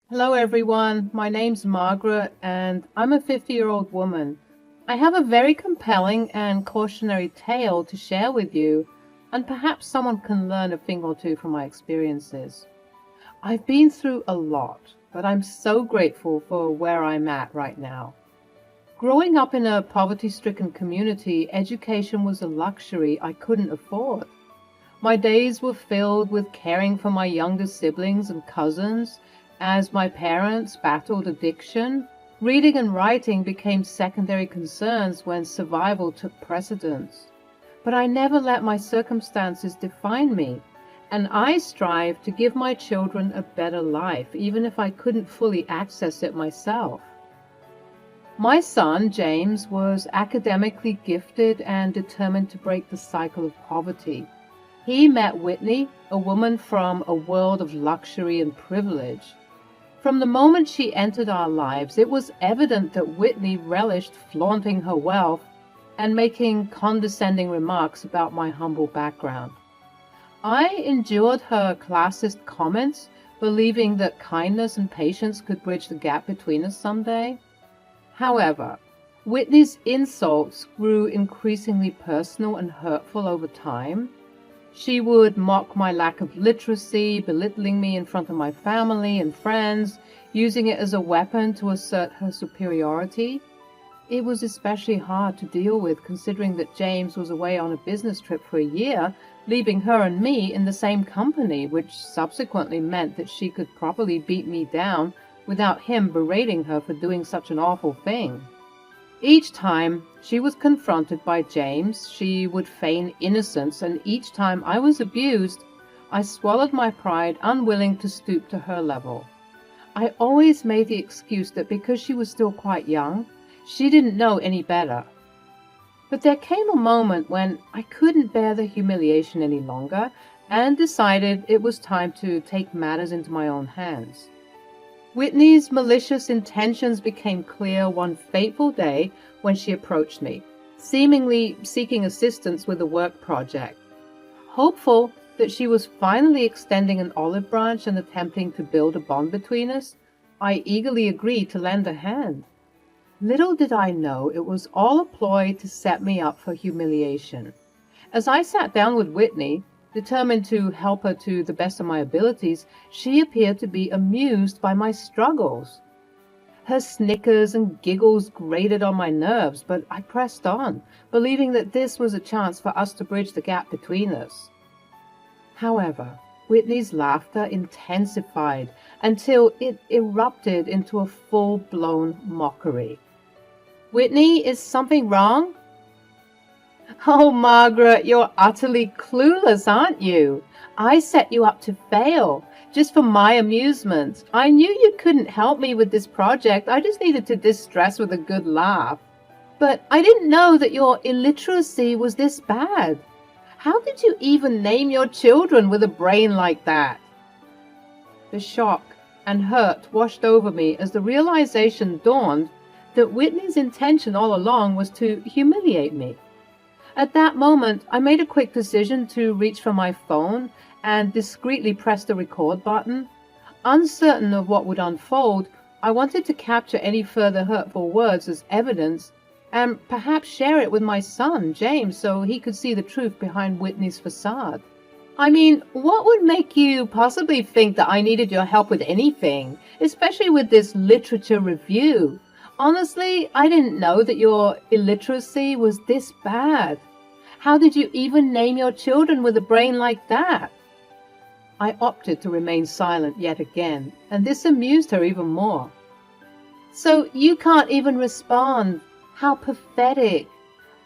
Hello, everyone. My name's Margaret, and I'm a 50-year-old woman. I have a very compelling and cautionary tale to share with you, and perhaps someone can learn a thing or two from my experiences. I've been through a lot, but I'm so grateful for where I'm at right now. Growing up in a poverty-stricken community, education was a luxury I couldn't afford. My days were filled with caring for my younger siblings and cousins as my parents battled addiction. Reading and writing became secondary concerns when survival took precedence. But I never let my circumstances define me, and I strive to give my children a better life, even if I couldn't fully access it myself. My son, James, was academically gifted and determined to break the cycle of poverty. He met Whitney, a woman from a world of luxury and privilege. From the moment she entered our lives, it was evident that Whitney relished flaunting her wealth and making condescending remarks about my humble background. I endured her classist comments, believing that kindness and patience could bridge the gap between us someday. However, Whitney's insults grew increasingly personal and hurtful over time. She would mock my lack of literacy, belittling me in front of my family and friends, using it as a weapon to assert her superiority. It was especially hard to deal with, considering that James was away on a business trip for a year, leaving her and me in the same company, which subsequently meant that she could properly beat me down without him berating her for doing such an awful thing. Each time she was confronted by James, she would feign innocence, and each time I was abused, I swallowed my pride, unwilling to stoop to her level. I always made the excuse that because she was still quite young, she didn't know any better. But there came a moment when I couldn't bear the humiliation any longer and decided it was time to take matters into my own hands. Whitney's malicious intentions became clear one fateful day when she approached me, seemingly seeking assistance with a work project. Hopeful that she was finally extending an olive branch and attempting to build a bond between us, I eagerly agreed to lend a hand. Little did I know it was all a ploy to set me up for humiliation. As I sat down with Whitney, determined to help her to the best of my abilities, she appeared to be amused by my struggles. Her snickers and giggles grated on my nerves, but I pressed on, believing that this was a chance for us to bridge the gap between us. However, Whitney's laughter intensified until it erupted into a full-blown mockery. "Whitney, is something wrong?" "Oh, Margaret, you're utterly clueless, aren't you? I set you up to fail, just for my amusement. I knew you couldn't help me with this project. I just needed to distress with a good laugh. But I didn't know that your illiteracy was this bad. How did you even name your children with a brain like that?" The shock and hurt washed over me as the realization dawned that Whitney's intention all along was to humiliate me. At that moment, I made a quick decision to reach for my phone and discreetly press the record button. Uncertain of what would unfold, I wanted to capture any further hurtful words as evidence and perhaps share it with my son, James, so he could see the truth behind Whitney's facade. I mean, what would make you possibly think that I needed your help with anything, especially with this literature review? Honestly, I didn't know that your illiteracy was this bad. How did you even name your children with a brain like that?" I opted to remain silent yet again, and this amused her even more. "So you can't even respond? How pathetic.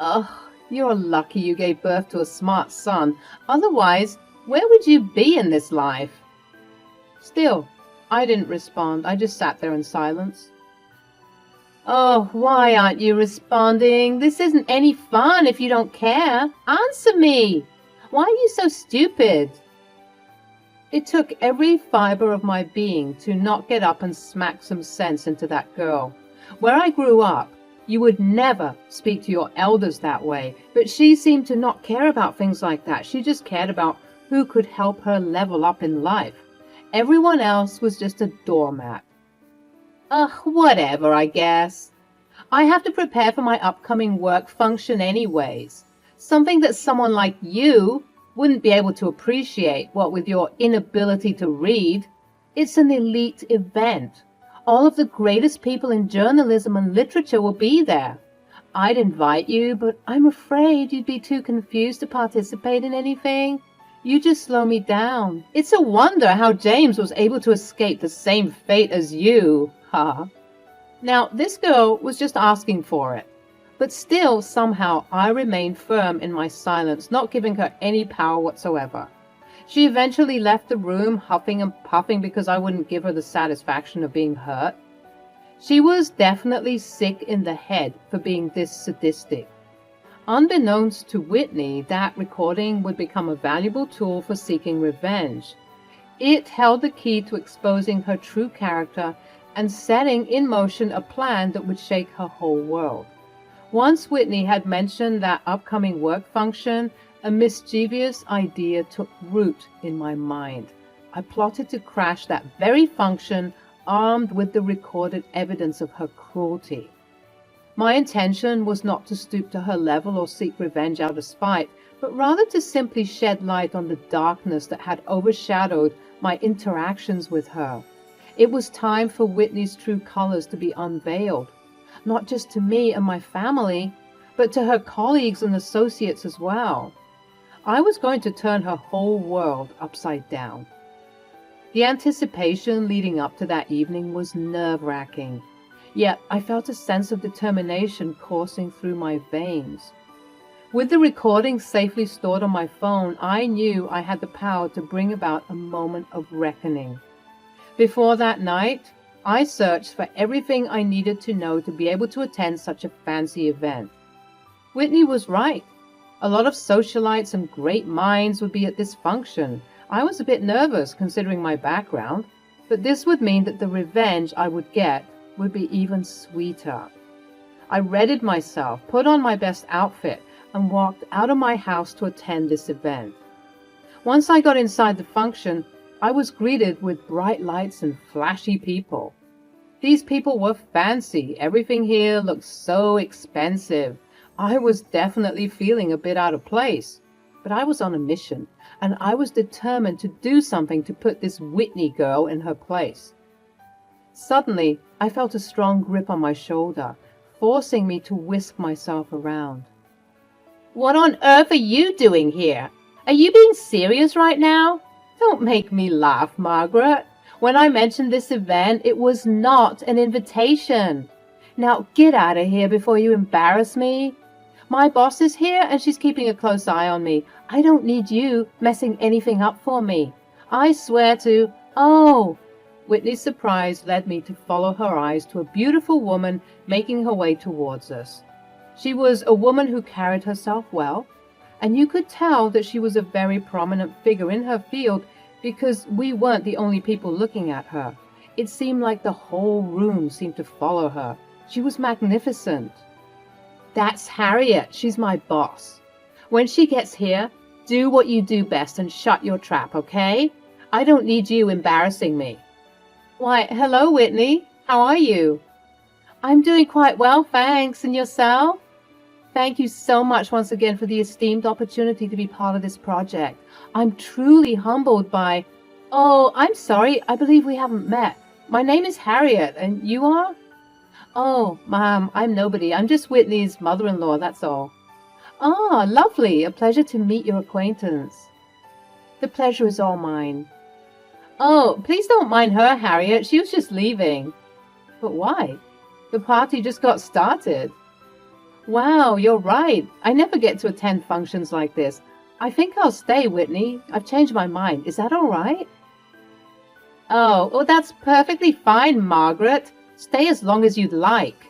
Ugh, you're lucky you gave birth to a smart son. Otherwise, where would you be in this life?" Still, I didn't respond. I just sat there in silence. "Oh, why aren't you responding? This isn't any fun if you don't care. Answer me. Why are you so stupid?" It took every fiber of my being to not get up and smack some sense into that girl. Where I grew up, you would never speak to your elders that way, but she seemed to not care about things like that. She just cared about who could help her level up in life. Everyone else was just a doormat. Ugh, whatever, I guess. I have to prepare for my upcoming work function anyways. Something that someone like you wouldn't be able to appreciate, what with your inability to read. It's an elite event. All of the greatest people in journalism and literature will be there. I'd invite you, but I'm afraid you'd be too confused to participate in anything. You just slow me down. It's a wonder how James was able to escape the same fate as you. Ha. Now, this girl was just asking for it. But still, somehow, I remained firm in my silence, not giving her any power whatsoever. She eventually left the room, huffing and puffing because I wouldn't give her the satisfaction of being hurt. She was definitely sick in the head for being this sadistic. Unbeknownst to Whitney, that recording would become a valuable tool for seeking revenge. It held the key to exposing her true character and setting in motion a plan that would shake her whole world. Once Whitney had mentioned that upcoming work function, a mischievous idea took root in my mind. I plotted to crash that very function, armed with the recorded evidence of her cruelty. My intention was not to stoop to her level or seek revenge out of spite, but rather to simply shed light on the darkness that had overshadowed my interactions with her. It was time for Whitney's true colors to be unveiled, not just to me and my family, but to her colleagues and associates as well. I was going to turn her whole world upside down. The anticipation leading up to that evening was nerve-wracking, yet I felt a sense of determination coursing through my veins. With the recording safely stored on my phone, I knew I had the power to bring about a moment of reckoning. Before that night, I searched for everything I needed to know to be able to attend such a fancy event. Whitney was right. A lot of socialites and great minds would be at this function. I was a bit nervous considering my background, but this would mean that the revenge I would get would be even sweeter. I readied myself, put on my best outfit, and walked out of my house to attend this event. Once I got inside the function, I was greeted with bright lights and flashy people. These people were fancy. Everything here looked so expensive. I was definitely feeling a bit out of place, but I was on a mission, and I was determined to do something to put this Whitney girl in her place. Suddenly, I felt a strong grip on my shoulder, forcing me to whisk myself around. "What on earth are you doing here? Are you being serious right now? Don't make me laugh, Margaret. When I mentioned this event, it was not an invitation. Now get out of here before you embarrass me. My boss is here and she's keeping a close eye on me. I don't need you messing anything up for me. I swear to—" "Oh!" Whitney's surprise led me to follow her eyes to a beautiful woman making her way towards us. She was a woman who carried herself well, and you could tell that she was a very prominent figure in her field because we weren't the only people looking at her. It seemed like the whole room seemed to follow her. She was magnificent. "That's Harriet. She's my boss. When she gets here, do what you do best and shut your trap, okay? I don't need you embarrassing me." "Why, hello, Whitney. How are you?" "I'm doing quite well, thanks. And yourself?" "Thank you so much once again for the esteemed opportunity to be part of this project. I'm truly humbled by—" "Oh, I'm sorry. I believe we haven't met. My name is Harriet, and you are?" "Oh, ma'am, I'm nobody. I'm just Whitney's mother-in-law, that's all." "Ah, lovely. A pleasure to meet your acquaintance." "The pleasure is all mine." "Oh, please don't mind her, Harriet. She was just leaving." "But why? The party just got started." "Wow, you're right. I never get to attend functions like this. I think I'll stay, Whitney. I've changed my mind. Is that all right?" "Oh, well, that's perfectly fine, Margaret. Stay as long as you'd like."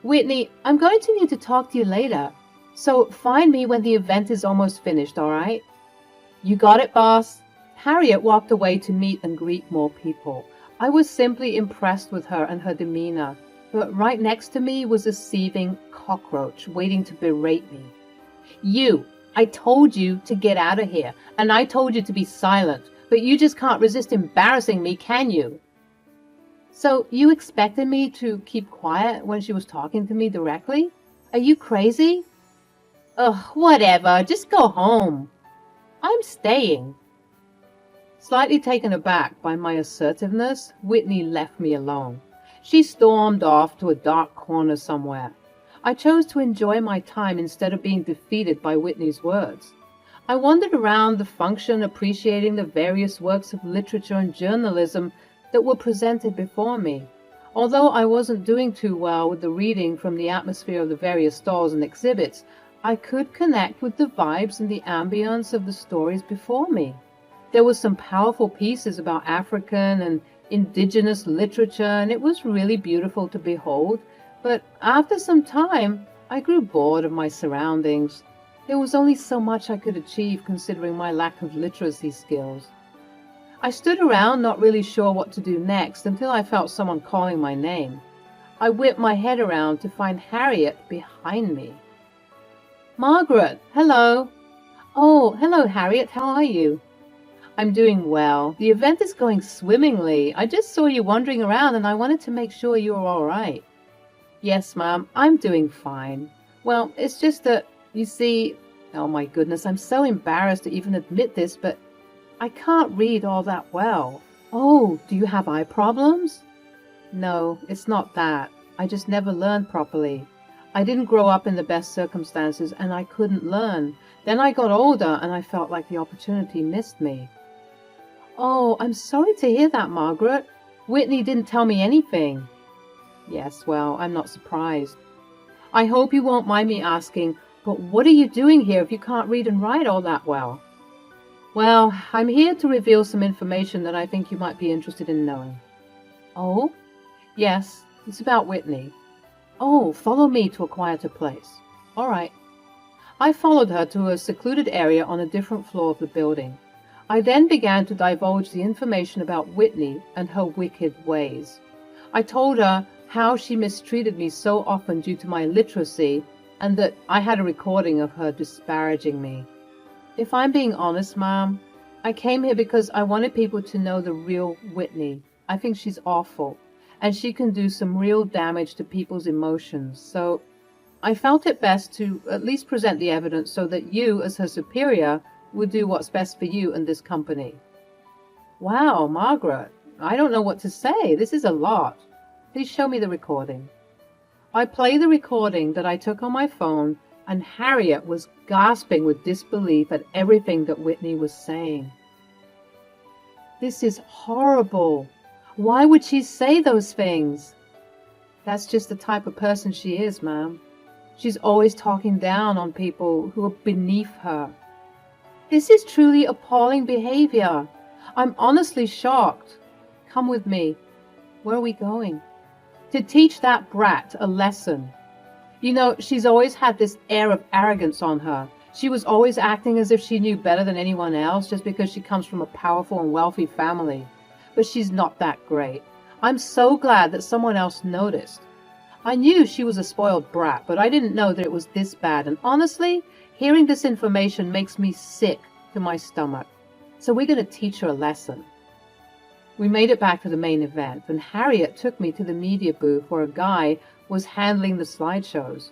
"Whitney, I'm going to need to talk to you later. So find me when the event is almost finished, all right?" "You got it, boss." Harriet walked away to meet and greet more people. I was simply impressed with her and her demeanor. But right next to me was a seething cockroach waiting to berate me. "You! I told you to get out of here, and I told you to be silent. But you just can't resist embarrassing me, can you? So you expected me to keep quiet when she was talking to me directly? Are you crazy? Ugh, whatever, just go home. I'm staying. Slightly taken aback by my assertiveness, Whitney left me alone. She stormed off to a dark corner somewhere. I chose to enjoy my time instead of being defeated by Whitney's words. I wandered around the function, appreciating the various works of literature and journalism that were presented before me. Although I wasn't doing too well with the reading from the atmosphere of the various stalls and exhibits, I could connect with the vibes and the ambience of the stories before me. There were some powerful pieces about African and indigenous literature, and it was really beautiful to behold. But after some time, I grew bored of my surroundings. There was only so much I could achieve considering my lack of literacy skills. I stood around not really sure what to do next until I felt someone calling my name. I whipped my head around to find Harriet behind me. Margaret, hello. Oh, hello Harriet, how are you? I'm doing well. The event is going swimmingly. I just saw you wandering around and I wanted to make sure you were all right. Yes, ma'am, I'm doing fine. Well, it's just that, you see, oh my goodness, I'm so embarrassed to even admit this, but I can't read all that well. Oh, do you have eye problems? No, it's not that. I just never learned properly. I didn't grow up in the best circumstances and I couldn't learn. Then I got older and I felt like the opportunity missed me. Oh, I'm sorry to hear that, Margaret. Whitney didn't tell me anything. Yes, well, I'm not surprised. I hope you won't mind me asking, but what are you doing here if you can't read and write all that well? Well, I'm here to reveal some information that I think you might be interested in knowing. Oh? Yes, it's about Whitney. Oh, follow me to a quieter place. All right. I followed her to a secluded area on a different floor of the building. I then began to divulge the information about Whitney and her wicked ways. I told her how she mistreated me so often due to my illiteracy, and that I had a recording of her disparaging me. If I'm being honest, Mom, I came here because I wanted people to know the real Whitney. I think she's awful, and she can do some real damage to people's emotions. So I felt it best to at least present the evidence so that you, as her superior, would do what's best for you and this company. Wow, Margaret, I don't know what to say. This is a lot. Please show me the recording. I played the recording that I took on my phone, and Harriet was gasping with disbelief at everything that Whitney was saying. This is horrible. Why would she say those things? That's just the type of person she is, ma'am. She's always talking down on people who are beneath her. This is truly appalling behavior. I'm honestly shocked. Come with me. Where are we going? To teach that brat a lesson. You know, she's always had this air of arrogance on her. She was always acting as if she knew better than anyone else just because she comes from a powerful and wealthy family. But she's not that great. I'm so glad that someone else noticed. I knew she was a spoiled brat, but I didn't know that it was this bad. And honestly, hearing this information makes me sick to my stomach. So we're going to teach her a lesson. We made it back to the main event, and Harriet took me to the media booth where a guy was handling the slideshows.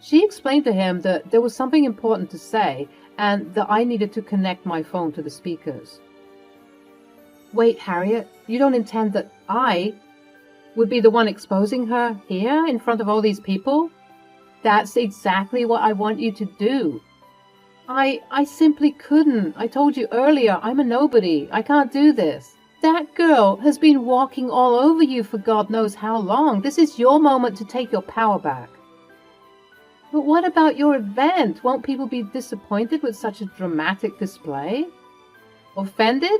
She explained to him that there was something important to say and that I needed to connect my phone to the speakers. Wait, Harriet, you don't intend that I would be the one exposing her here in front of all these people? That's exactly what I want you to do. I simply couldn't. I told you earlier, I'm a nobody. I can't do this. That girl has been walking all over you for God knows how long. This is your moment to take your power back. But what about your event? Won't people be disappointed with such a dramatic display? Offended?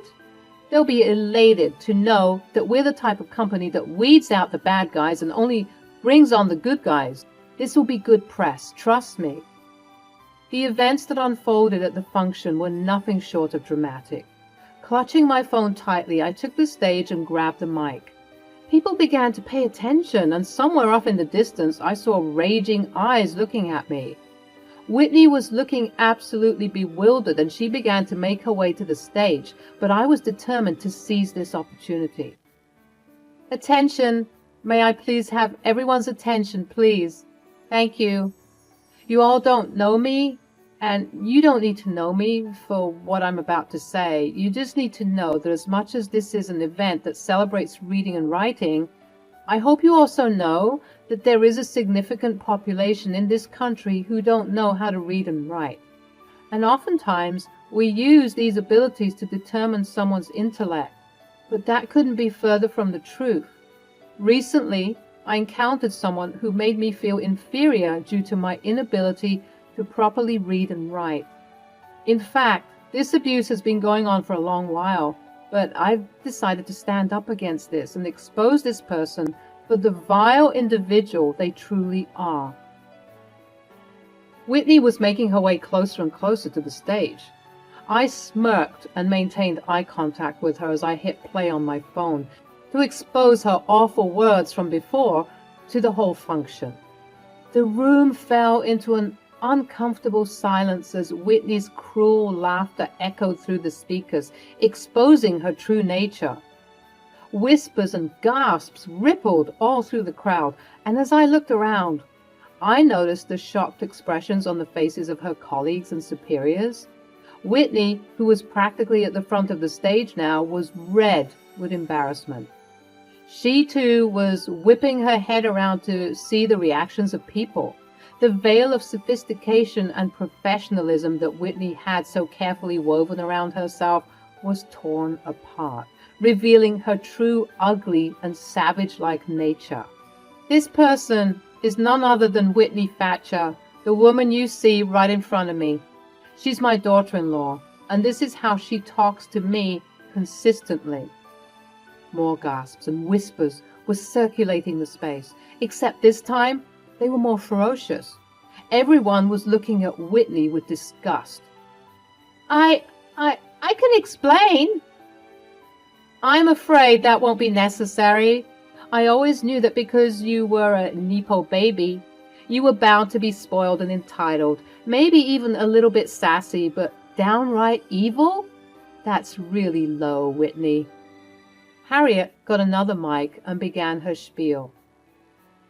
They'll be elated to know that we're the type of company that weeds out the bad guys and only brings on the good guys. This will be good press, trust me. The events that unfolded at the function were nothing short of dramatic. Clutching my phone tightly, I took the stage and grabbed the mic. People began to pay attention, and somewhere off in the distance, I saw raging eyes looking at me. Whitney was looking absolutely bewildered, and she began to make her way to the stage, but I was determined to seize this opportunity. Attention! May I please have everyone's attention, please? Thank you. You all don't know me, and you don't need to know me for what I'm about to say. You just need to know that as much as this is an event that celebrates reading and writing, I hope you also know that there is a significant population in this country who don't know how to read and write. And oftentimes, we use these abilities to determine someone's intellect, but that couldn't be further from the truth. Recently, I encountered someone who made me feel inferior due to my inability to properly read and write. In fact, this abuse has been going on for a long while, but I've decided to stand up against this and expose this person for the vile individual they truly are. Whitney was making her way closer and closer to the stage. I smirked and maintained eye contact with her as I hit play on my phone to expose her awful words from before to the whole function. The room fell into an uncomfortable silence as Whitney's cruel laughter echoed through the speakers, exposing her true nature. Whispers and gasps rippled all through the crowd, and as I looked around, I noticed the shocked expressions on the faces of her colleagues and superiors. Whitney, who was practically at the front of the stage now, was red with embarrassment. She too was whipping her head around to see the reactions of people. The veil of sophistication and professionalism that Whitney had so carefully woven around herself was torn apart, revealing her true ugly and savage-like nature. This person is none other than Whitney Thatcher, the woman you see right in front of me. She's my daughter-in-law, and this is how she talks to me consistently. More gasps and whispers were circulating the space, except this time they were more ferocious. Everyone was looking at Whitney with disgust. I can explain. I'm afraid that won't be necessary. I always knew that because you were a Nepo baby, you were bound to be spoiled and entitled, maybe even a little bit sassy, but downright evil? That's really low, Whitney. Harriet got another mic and began her spiel.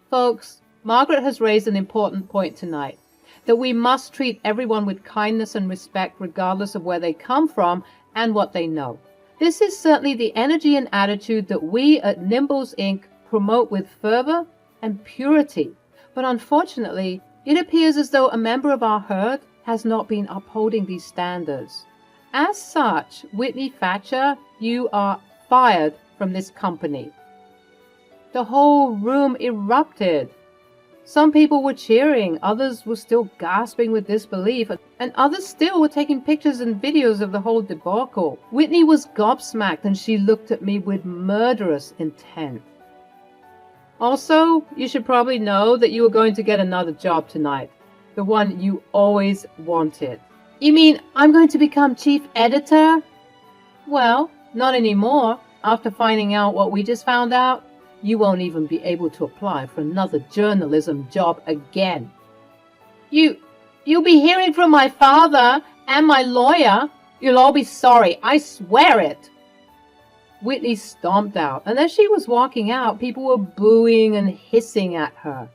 Folks, Margaret has raised an important point tonight, that we must treat everyone with kindness and respect regardless of where they come from and what they know. This is certainly the energy and attitude that we at Nimbles Inc. promote with fervor and purity. But unfortunately, it appears as though a member of our herd has not been upholding these standards. As such, Whitney Thatcher, you are fired from this company. The whole room erupted. Some people were cheering, others were still gasping with disbelief, and others still were taking pictures and videos of the whole debacle. Whitney was gobsmacked, and she looked at me with murderous intent. Also, you should probably know that you are going to get another job tonight, the one you always wanted. You mean I'm going to become chief editor? Well, not anymore. After finding out what we just found out, you won't even be able to apply for another journalism job again. You'll be hearing from my father and my lawyer. You'll all be sorry, I swear it. Whitney stomped out, and as she was walking out, people were booing and hissing at her.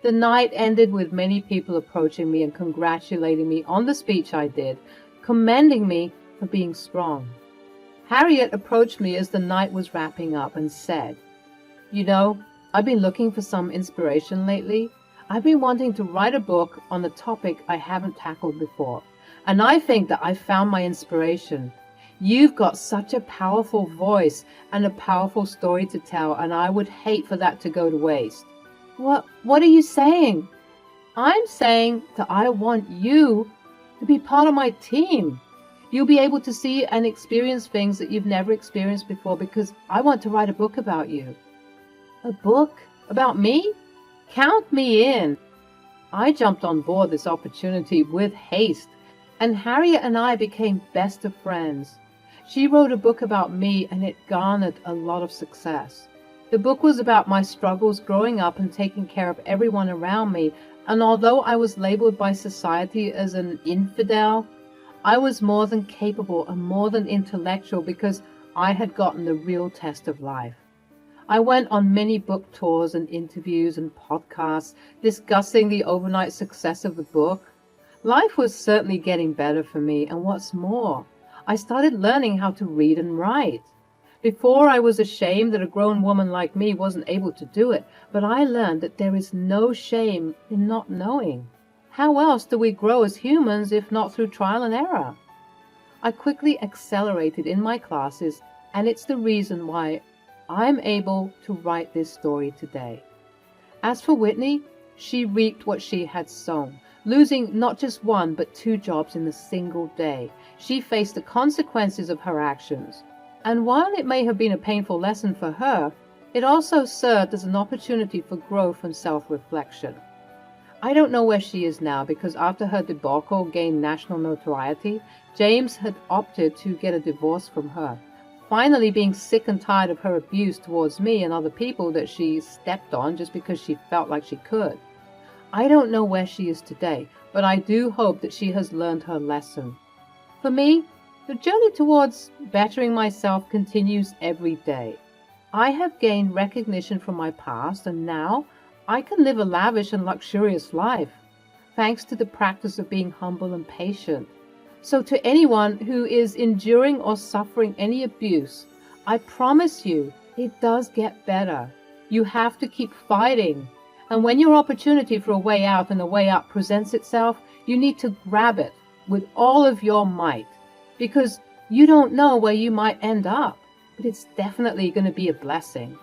The night ended with many people approaching me and congratulating me on the speech I did, commending me for being strong. Harriet approached me as the night was wrapping up and said, "You know, I've been looking for some inspiration lately. I've been wanting to write a book on a topic I haven't tackled before, and I think that I've found my inspiration. You've got such a powerful voice and a powerful story to tell, and I would hate for that to go to waste." What are you saying? I'm saying that I want you to be part of my team. You'll be able to see and experience things that you've never experienced before because I want to write a book about you. A book? About me? Count me in. I jumped on board this opportunity with haste, and Harriet and I became best of friends. She wrote a book about me, and it garnered a lot of success. The book was about my struggles growing up and taking care of everyone around me, and although I was labeled by society as an infidel, I was more than capable and more than intellectual because I had gotten the real test of life. I went on many book tours and interviews and podcasts discussing the overnight success of the book. Life was certainly getting better for me, and what's more, I started learning how to read and write. Before, I was ashamed that a grown woman like me wasn't able to do it, but I learned that there is no shame in not knowing. How else do we grow as humans if not through trial and error? I quickly accelerated in my classes, and it's the reason why I'm able to write this story today. As for Whitney, she reaped what she had sown, losing not just one but 2 jobs in a single day. She faced the consequences of her actions. And while it may have been a painful lesson for her, it also served as an opportunity for growth and self-reflection. I don't know where she is now because after her debacle gained national notoriety, James had opted to get a divorce from her, finally being sick and tired of her abuse towards me and other people that she stepped on just because she felt like she could. I don't know where she is today, but I do hope that she has learned her lesson. For me, the journey towards bettering myself continues every day. I have gained recognition from my past, and now I can live a lavish and luxurious life, thanks to the practice of being humble and patient. So to anyone who is enduring or suffering any abuse, I promise you, it does get better. You have to keep fighting. And when your opportunity for a way out and a way up presents itself, you need to grab it with all of your might. Because you don't know where you might end up, but it's definitely going to be a blessing.